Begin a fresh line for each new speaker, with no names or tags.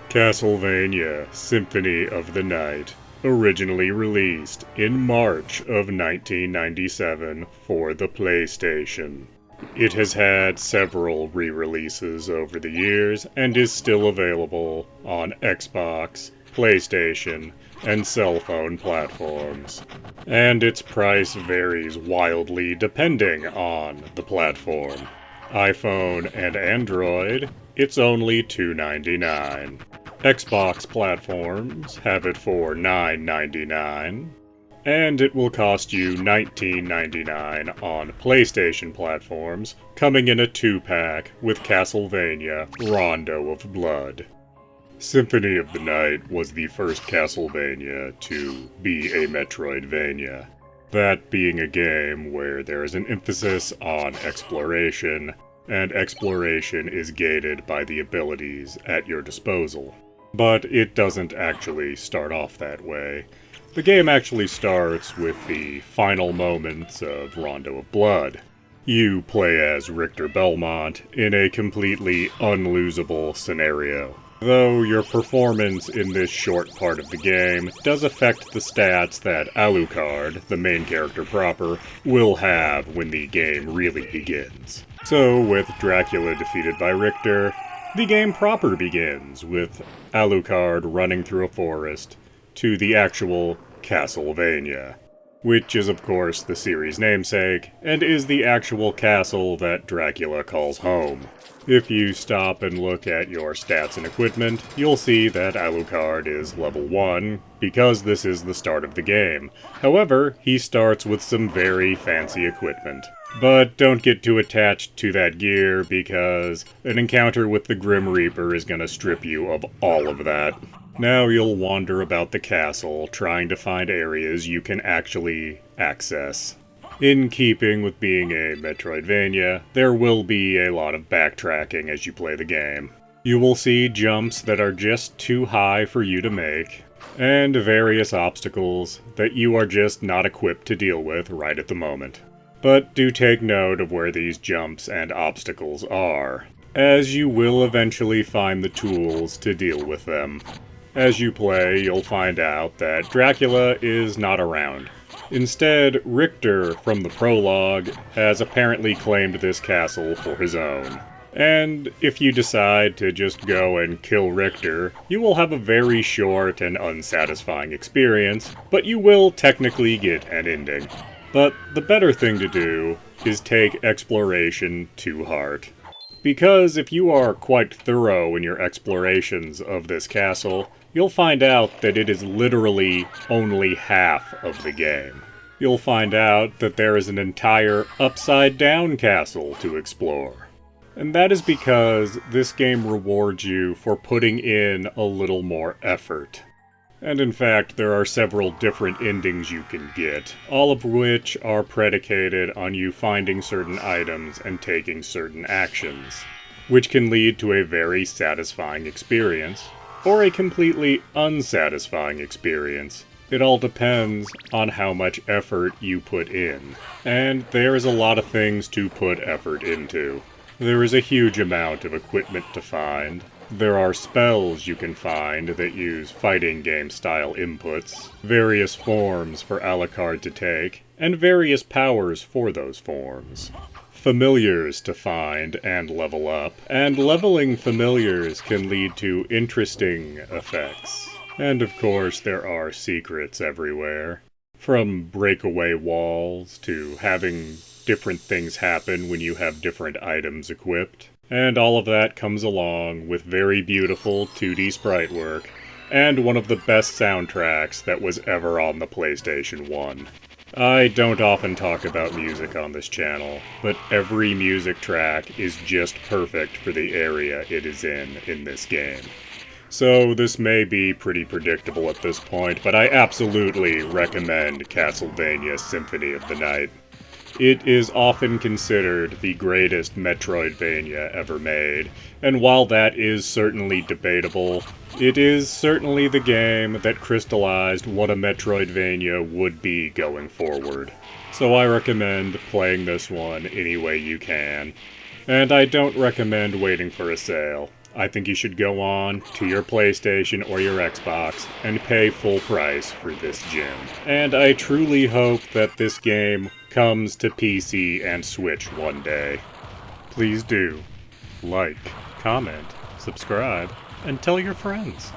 Castlevania Symphony of the Night, originally released in March of 1997 for the PlayStation. It has had several re-releases over the years and is still available on Xbox, PlayStation, and cell phone platforms. And its price varies wildly depending on the platform. iPhone and Android, it's only $2.99. Xbox platforms have it for $9.99, and it will cost you $19.99 on PlayStation platforms, coming in a 2-pack with Castlevania Rondo of Blood. Symphony of the Night was the first Castlevania to be a Metroidvania, that being a game where there is an emphasis on exploration, and exploration is gated by the abilities at your disposal. But it doesn't actually start off that way. The game actually starts with the final moments of Rondo of Blood. You play as Richter Belmont in a completely unlosable scenario, though your performance in this short part of the game does affect the stats that Alucard, the main character proper, will have when the game really begins. So, with Dracula defeated by Richter, the game proper begins, with Alucard running through a forest to the actual Castlevania, which is of course the series' namesake, and is the actual castle that Dracula calls home. If you stop and look at your stats and equipment, you'll see that Alucard is level 1, because this is the start of the game. However, he starts with some very fancy equipment. But don't get too attached to that gear, because an encounter with the Grim Reaper is gonna strip you of all of that. Now you'll wander about the castle, trying to find areas you can actually access. In keeping with being a Metroidvania, there will be a lot of backtracking as you play the game. You will see jumps that are just too high for you to make, and various obstacles that you are just not equipped to deal with right at the moment. But do take note of where these jumps and obstacles are, as you will eventually find the tools to deal with them. As you play, you'll find out that Dracula is not around. Instead, Richter, from the prologue, has apparently claimed this castle for his own. And if you decide to just go and kill Richter, you will have a very short and unsatisfying experience, but you will technically get an ending. But the better thing to do is take exploration to heart. Because if you are quite thorough in your explorations of this castle, you'll find out that it is literally only half of the game. You'll find out that there is an entire upside-down castle to explore. And that is because this game rewards you for putting in a little more effort. And in fact, there are several different endings you can get, all of which are predicated on you finding certain items and taking certain actions, which can lead to a very satisfying experience, or a completely unsatisfying experience. It all depends on how much effort you put in. And there is a lot of things to put effort into. There is a huge amount of equipment to find. There are spells you can find that use fighting game style inputs, various forms for Alucard to take, and various powers for those forms. Familiars to find and level up, and leveling familiars can lead to interesting effects. And of course there are secrets everywhere. From breakaway walls to having different things happen when you have different items equipped. And all of that comes along with very beautiful 2D sprite work, and one of the best soundtracks that was ever on the PlayStation 1. I don't often talk about music on this channel, but every music track is just perfect for the area it is in this game. So this may be pretty predictable at this point, but I absolutely recommend Castlevania Symphony of the Night. It is often considered the greatest Metroidvania ever made, and while that is certainly debatable, it is certainly the game that crystallized what a Metroidvania would be going forward. So I recommend playing this one any way you can. And I don't recommend waiting for a sale. I think you should go on to your PlayStation or your Xbox and pay full price for this gem. And I truly hope that this game comes to PC and Switch one day. Please do like, comment, subscribe, and tell your friends.